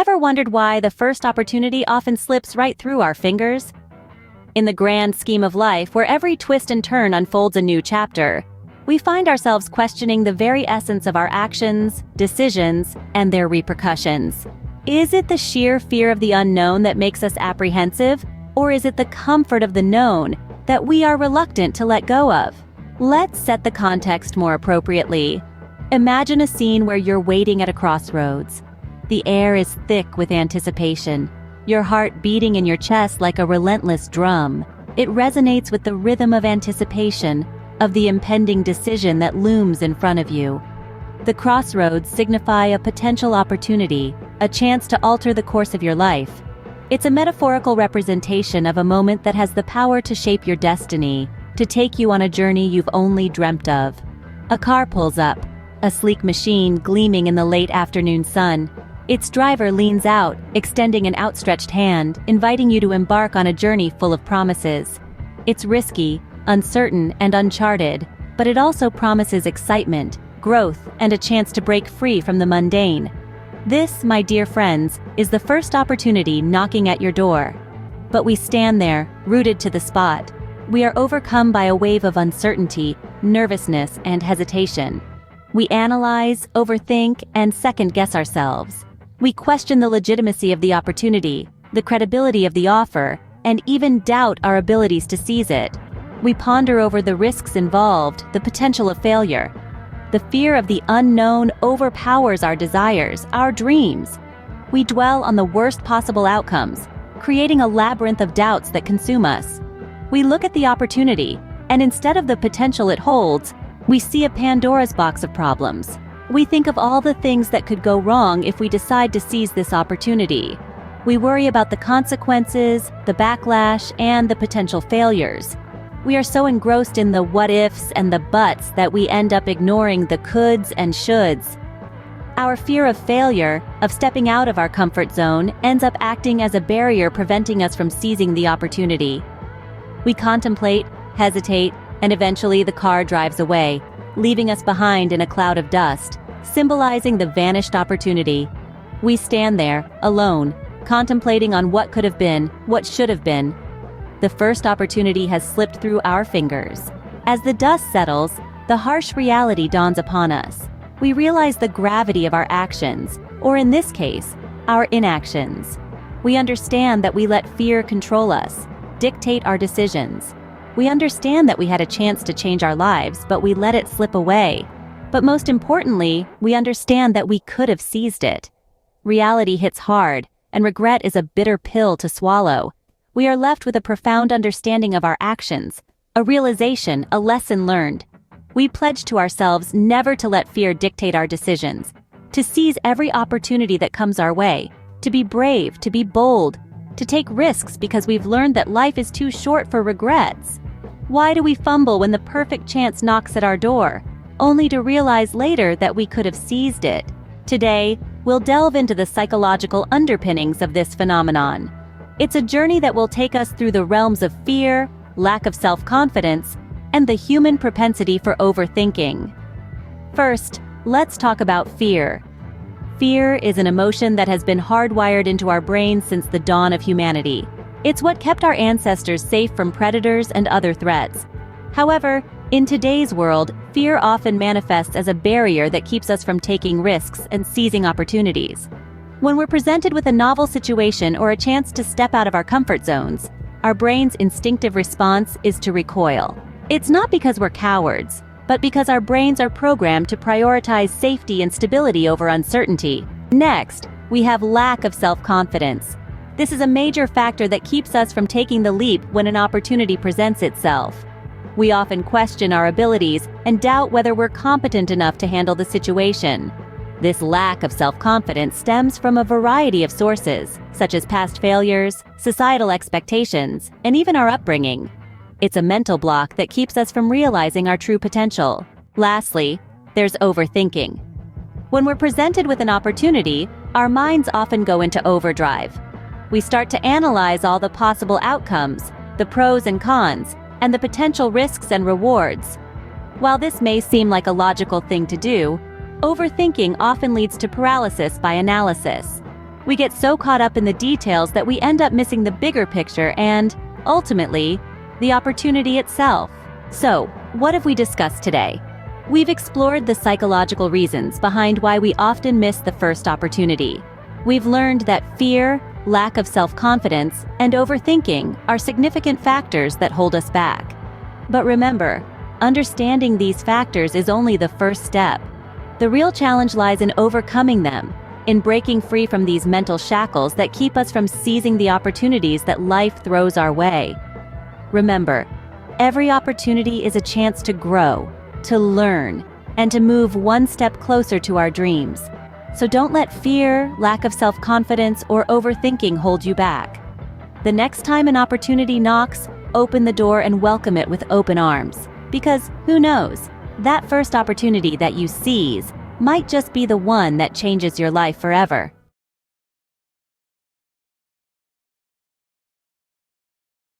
ever wondered why the first opportunity often slips right through our fingers? In the grand scheme of life, where every twist and turn unfolds a new chapter, we find ourselves questioning the very essence of our actions, decisions, and their repercussions. Is it the sheer fear of the unknown that makes us apprehensive, or is it the comfort of the known that we are reluctant to let go of? Let's set the context more appropriately. Imagine a scene where you're waiting at a crossroads. The air is thick with anticipation, your heart beating in your chest like a relentless drum. It resonates with the rhythm of anticipation, of the impending decision that looms in front of you. The crossroads signify a potential opportunity, a chance to alter the course of your life. It's a metaphorical representation of a moment that has the power to shape your destiny, to take you on a journey you've only dreamt of. A car pulls up, a sleek machine gleaming in the late afternoon sun. Its driver leans out, extending an outstretched hand, inviting you to embark on a journey full of promises. It's risky, uncertain, and uncharted, but it also promises excitement, growth, and a chance to break free from the mundane. This, my dear friends, is the first opportunity knocking at your door. But we stand there, rooted to the spot. We are overcome by a wave of uncertainty, nervousness, and hesitation. We analyze, overthink, and second-guess ourselves. We question the legitimacy of the opportunity, the credibility of the offer, and even doubt our abilities to seize it. We ponder over the risks involved, the potential of failure. The fear of the unknown overpowers our desires, our dreams. We dwell on the worst possible outcomes, creating a labyrinth of doubts that consume us. We look at the opportunity, and instead of the potential it holds, we see a Pandora's box of problems. We think of all the things that could go wrong if we decide to seize this opportunity. We worry about the consequences, the backlash, and the potential failures. We are so engrossed in the what-ifs and the buts that we end up ignoring the coulds and shoulds. Our fear of failure, of stepping out of our comfort zone, ends up acting as a barrier preventing us from seizing the opportunity. We contemplate, hesitate, and eventually the car drives away, leaving us behind in a cloud of dust, symbolizing the vanished opportunity. We stand there, alone, contemplating on what could have been, what should have been. The first opportunity has slipped through our fingers. As the dust settles, the harsh reality dawns upon us. We realize the gravity of our actions, or in this case, our inactions. We understand that we let fear control us, dictate our decisions. We understand that we had a chance to change our lives, but we let it slip away. But most importantly, we understand that we could have seized it. Reality hits hard, and regret is a bitter pill to swallow. We are left with a profound understanding of our actions, a realization, a lesson learned. We pledge to ourselves never to let fear dictate our decisions, to seize every opportunity that comes our way, to be brave, to be bold, to take risks because we've learned that life is too short for regrets. Why do we fumble when the perfect chance knocks at our door, only to realize later that we could have seized it? Today, we'll delve into the psychological underpinnings of this phenomenon. It's a journey that will take us through the realms of fear, lack of self-confidence, and the human propensity for overthinking. First, let's talk about fear. Fear is an emotion that has been hardwired into our brains since the dawn of humanity. It's what kept our ancestors safe from predators and other threats. However, in today's world, fear often manifests as a barrier that keeps us from taking risks and seizing opportunities. When we're presented with a novel situation or a chance to step out of our comfort zones, our brain's instinctive response is to recoil. It's not because we're cowards, but because our brains are programmed to prioritize safety and stability over uncertainty. Next, we have lack of self-confidence. This is a major factor that keeps us from taking the leap when an opportunity presents itself. We often question our abilities and doubt whether we're competent enough to handle the situation. This lack of self-confidence stems from a variety of sources, such as past failures, societal expectations, and even our upbringing. It's a mental block that keeps us from realizing our true potential. Lastly, there's overthinking. When we're presented with an opportunity, our minds often go into overdrive. We start to analyze all the possible outcomes, the pros and cons, and the potential risks and rewards. While this may seem like a logical thing to do, overthinking often leads to paralysis by analysis. We get so caught up in the details that we end up missing the bigger picture and, ultimately, the opportunity itself. So, what have we discussed today? We've explored the psychological reasons behind why we often miss the first opportunity. We've learned that fear, lack of self-confidence, and overthinking are significant factors that hold us back. But remember, understanding these factors is only the first step. The real challenge lies in overcoming them, in breaking free from these mental shackles that keep us from seizing the opportunities that life throws our way. Remember, every opportunity is a chance to grow, to learn, and to move one step closer to our dreams. So don't let fear, lack of self-confidence, or overthinking hold you back. The next time an opportunity knocks, open the door and welcome it with open arms. Because, who knows, that first opportunity that you seize might just be the one that changes your life forever.